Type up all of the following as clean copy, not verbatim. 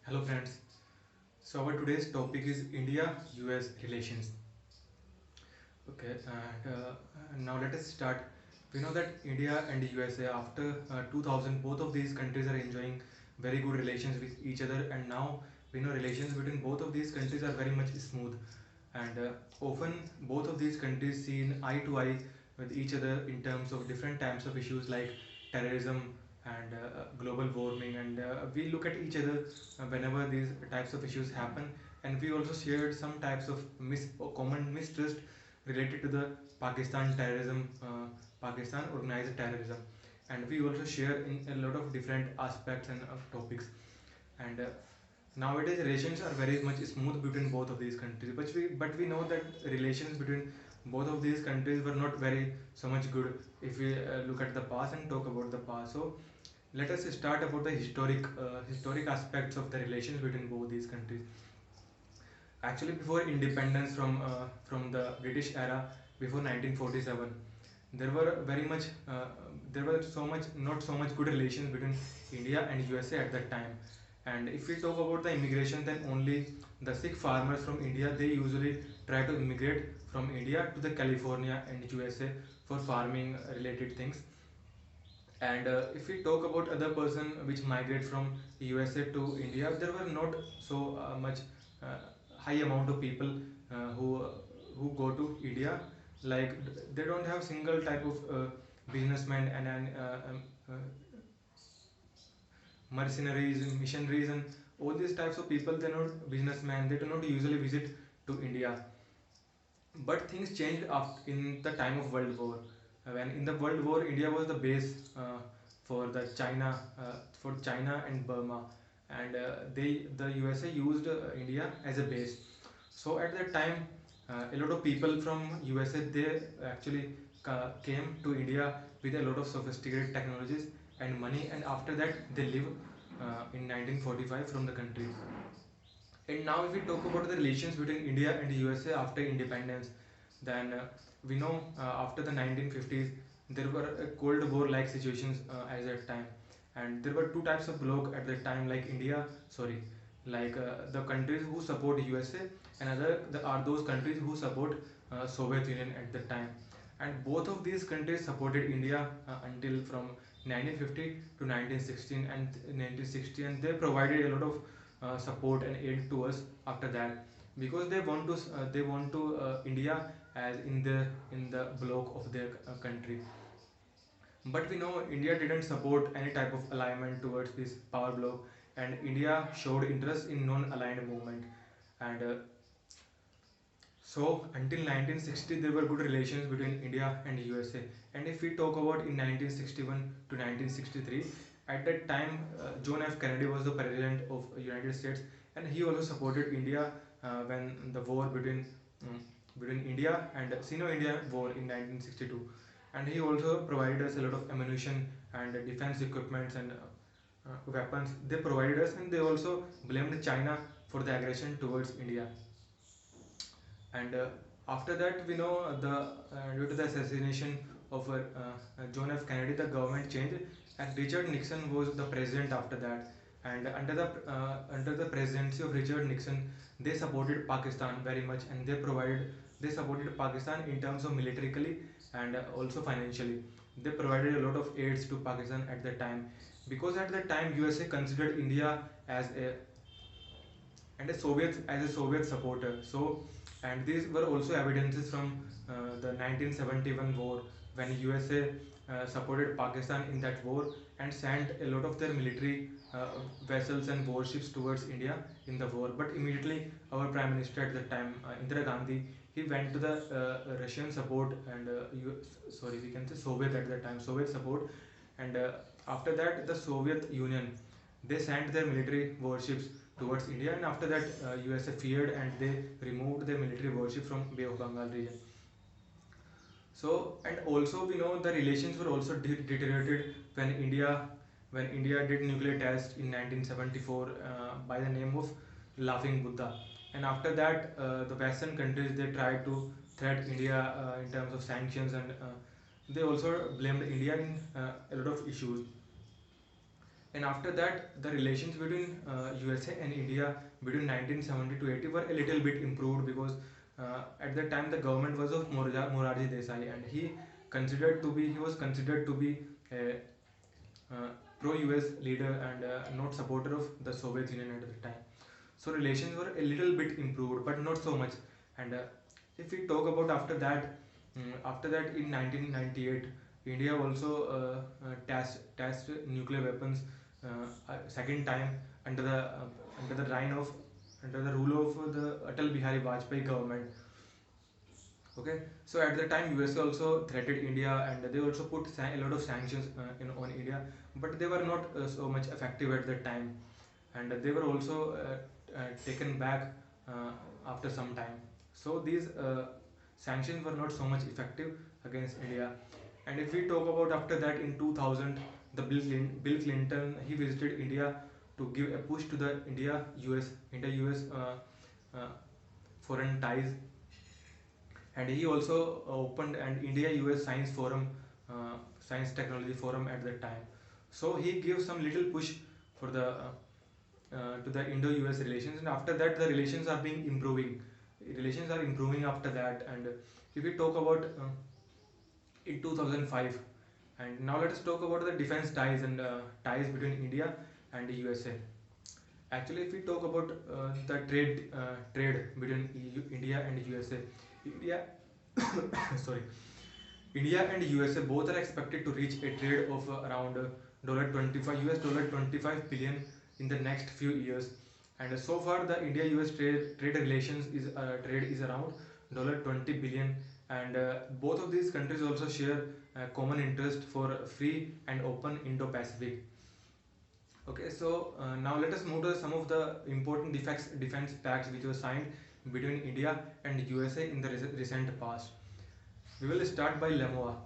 Hello friends. So our today's topic is India-US relations. Okay, and now let us start. We know that India and USA after 2000, both of these countries are enjoying very good relations with each other, and now we know relations between both of these countries are very much smooth, and often both of these countries seen eye to eye with each other in terms of different types of issues like terrorism and global warming, and we look at each other whenever these types of issues happen, and we also shared some types of common mistrust related to the Pakistan terrorism, Pakistan organized terrorism, and we also share in a lot of different aspects and topics. And nowadays relations are very much smooth between both of these countries, but we know that relations between both of these countries were not very so much good if we look at the past and talk about the past. So let us start about the historic aspects of the relations between both these countries. Actually, before independence from the British era, before 1947, there were very much there were so much not so much good relations between India and USA at that time. And if we talk about the immigration, then only the Sikh farmers from India, they usually try to immigrate from India to the California and USA for farming related things. And if we talk about other person which migrate from USA to India, there were not so much uh, high amount of people who go to India. Like they don't have single type of businessmen and mercenaries and missionaries and all these types of people. They're not businessmen. They do not usually visit to India. But things changed after in the time of World War. When in the World War, India was the base for the China and Burma, and the USA used India as a base. So at that time, a lot of people from USA, they actually came to India with a lot of sophisticated technologies and money, and after that they live in 1945 from the country. And now, if we talk about the relations between India and USA after independence, then we know after the 1950s there were Cold War-like situations at that time, and there were two types of bloc at that time, like the countries who support USA, and are those countries who support Soviet Union at that time. And both of these countries supported India until from 1950 to 1916 and 1960, and they provided a lot of support and aid to us after that, because they want to India as in the bloc of their country. But we know India didn't support any type of alignment towards this power bloc, and India showed interest in non-aligned movement. And so until 1960 there were good relations between India and USA. And if we talk about in 1961 to 1963, at that time John F. Kennedy was the president of United States, and he also supported India when the war between India and Sino-India war in 1962. And he also provided us a lot of ammunition and defense equipments and weapons they provided us, and they also blamed China for the aggression towards India. And after that, we know due to the assassination of John F. Kennedy, the government changed, and Richard Nixon was the president after that. And under the presidency of Richard Nixon, they supported Pakistan very much, and they supported Pakistan in terms of militarily and also financially. They provided a lot of aids to Pakistan at that time, because at that time USA considered India as a Soviet supporter. So, and these were also evidences from the 1971 war, when USA supported Pakistan in that war and sent a lot of their military vessels and warships towards India in the war. But immediately, our Prime Minister at that time, Indira Gandhi, he went to the Russian support and we can say Soviet at that time, Soviet support, and after that, the Soviet Union, they sent their military warships towards India, and after that, USA feared and they removed their military warship from Bay of Bengal region. So, and also we know the relations were also deteriorated when India did nuclear test in 1974 by the name of Laughing Buddha, and after that, the Western countries, they tried to threat India in terms of sanctions, and they also blamed India in a lot of issues. And after that, the relations between USA and India between 1970 to 80 were a little bit improved, because at that time the government was of Morarji Desai, and he was considered to be a pro-US leader, and not supporter of the Soviet Union at the time. So relations were a little bit improved, but not so much. And if we talk about after that in 1998, India also tested nuclear weapons second time under the reign of under the rule of the Atal Bihari Vajpayee government. Okay, so at the time USA also threatened India, and they also put a lot of sanctions on India, but they were not so much effective at that time, and they were also taken back uh, after some time. So these sanctions were not so much effective against India. And if we talk about after that in 2000, Bill Clinton, he visited India to give a push to the India US uh, foreign ties, and he also opened an India-US Science Forum, Science Technology Forum at that time. So he gave some little push for the to the Indo-US relations, and after that the relations are being improving. Relations are improving after that, and if we talk about in 2005, and now let us talk about the defense ties and ties between India and the USA. Actually, if we talk about the trade between India and USA, India sorry, India and USA both are expected to reach a trade of around dollar 25 $25 billion in the next few years. And so far, the India-US trade relations is around dollar 20 billion, and both of these countries also share common interest for free and open Indo-Pacific. Okay, so now let us move to some of the important defense pacts which were signed between India and USA in the recent past. We will start by LEMOA.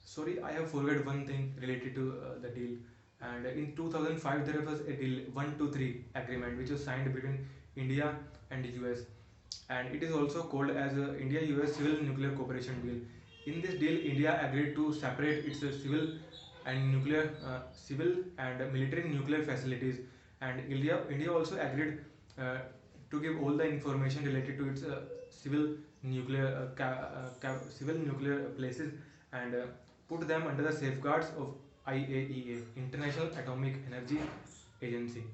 Sorry, I have forgot one thing related to the deal. And in 2005, there was a deal 123 agreement which was signed between India and US, and it is also called as India-US Civil Nuclear Cooperation Deal. In this deal, India agreed to separate its civil and military nuclear facilities, and India also agreed uh, to give all the information related to its civil nuclear places, and put them under the safeguards of IAEA, International Atomic Energy Agency.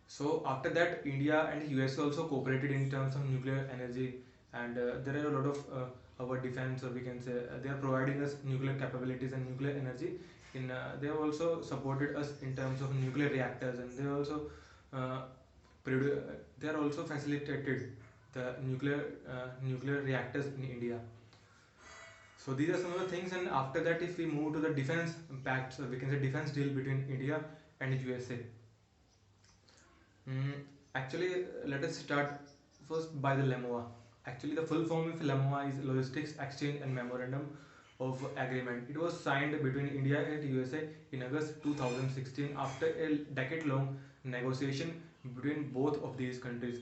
So after that, India and US also cooperated in terms of nuclear energy, and there are a lot of our defense, or we can say they are providing us nuclear capabilities and nuclear energy. They have also supported us in terms of nuclear reactors, and uh, produ- they are also facilitated the nuclear reactors in India. So these are some of the things, and after that, if we move to the defense pact, so we can say defense deal between India and USA. Mm, Actually, let us start first by the LEMOA. Actually, the full form of LEMOA is Logistics Exchange and Memorandum of Agreement. It was signed between India and USA in August 2016 after a decade-long negotiation between both of these countries.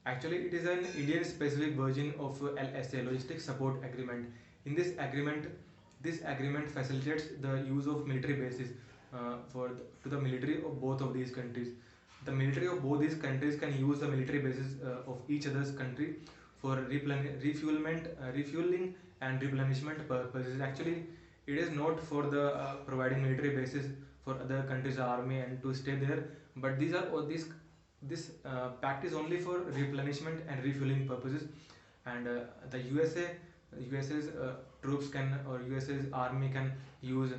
Actually, it is an Indian-specific version of LSA, Logistics Support Agreement. In this agreement facilitates the use of military bases to the military of both of these countries. The military of both these countries can use the military bases of each other's country for refueling and replenishment purposes. Actually, it is not for the providing military bases for other countries' army and to stay there, but these are all these this pact is only for replenishment and refueling purposes, and the USA's troops can, or USA's army can use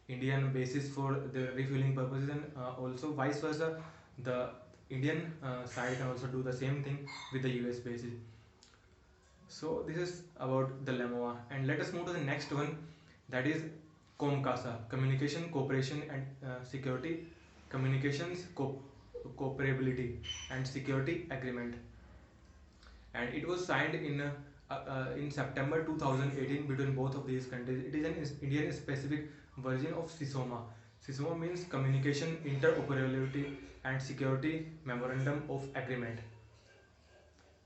Indian bases for their refueling purposes, and also vice versa, the Indian side can also do the same thing with the US bases. So this is about the LEMOA, and let us move to the next one, that is COMCASA, Communication Cooperation and Security, Communications Cooperability and Security Agreement, and it was signed in September 2018 between both of these countries. It is an Indian specific version of CISOMA. CISOMA means Communication Interoperability and Security Memorandum of Agreement,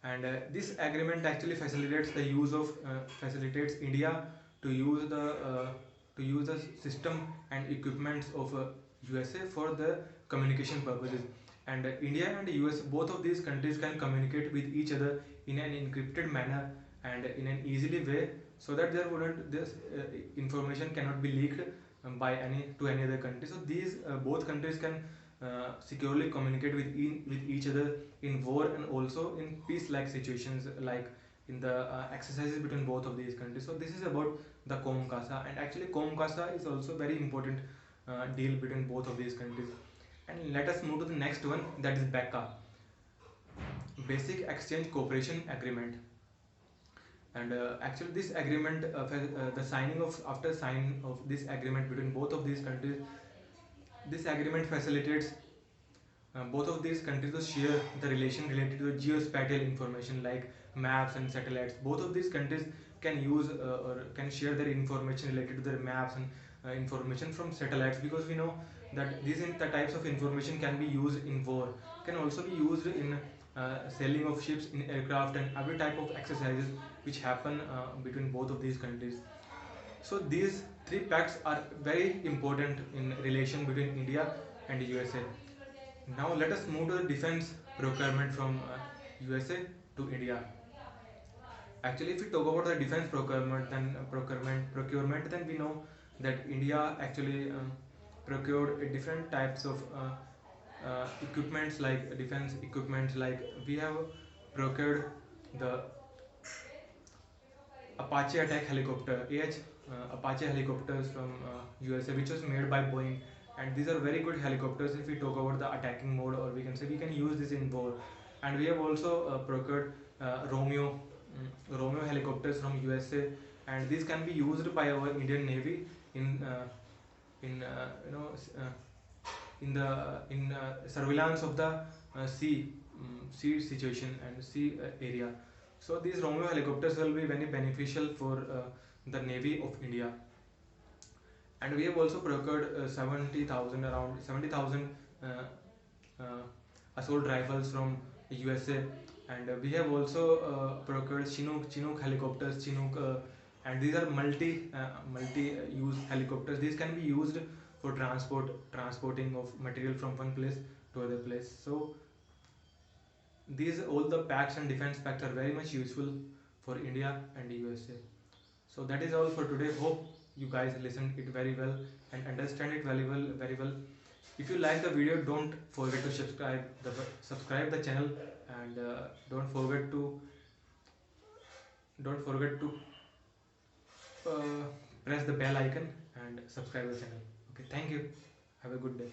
and this agreement actually facilitates India to use the to use the system and equipments of USA for the communication purposes. And India and US, both of these countries can communicate with each other in an encrypted manner and in an easily way, so that there wouldn't this information cannot be leaked by any other country. So these both countries can securely communicate with each other in war and also in peace like situations, like in the exercises between both of these countries. So this is about the Comcasa, and actually Comcasa is also very important deal between both of these countries. And let us move to the next one, that is BECA, Basic Exchange Cooperation Agreement. And actually this agreement, the signing of after signing of this agreement between both of these countries, this agreement facilitates both of these countries to share the relation related to the geospatial information like maps and satellites. Both of these countries can use or can share their information related to their maps and information from satellites, because we know that the types of information can be used in war, can also be used in sailing of ships, in aircraft, and every type of exercises which happen between both of these countries. So these three pacts are very important in relation between India and USA. Now let us move to the defense procurement from USA to India. Actually, if we talk about the defense procurement, then we know that India actually procured different types of equipments, like defense equipments. Like we have procured the Apache attack helicopter, Apache helicopters from USA, which was made by Boeing, and these are very good helicopters if we talk about the attacking mode, or we can say we can use this in war. And we have also procured Romeo helicopters from USA, and these can be used by our Indian Navy in in surveillance of the sea situation and sea area. So these Romeo helicopters will be very beneficial for the Navy of India. And we have also procured 70,000, around 70,000 uh, uh, assault rifles from USA. And we have also procured Chinook helicopters, and these are multi use helicopters. These can be used for transporting of material from one place to other place. So these all the pacts and defense pacts are very much useful for India and USA. So that is all for today. Hope you guys listened it very well and understand it very well. If you like the video, don't forget to subscribe the channel, and don't forget to uh, press the bell icon and subscribe the channel. Okay, thank you. Have a good day.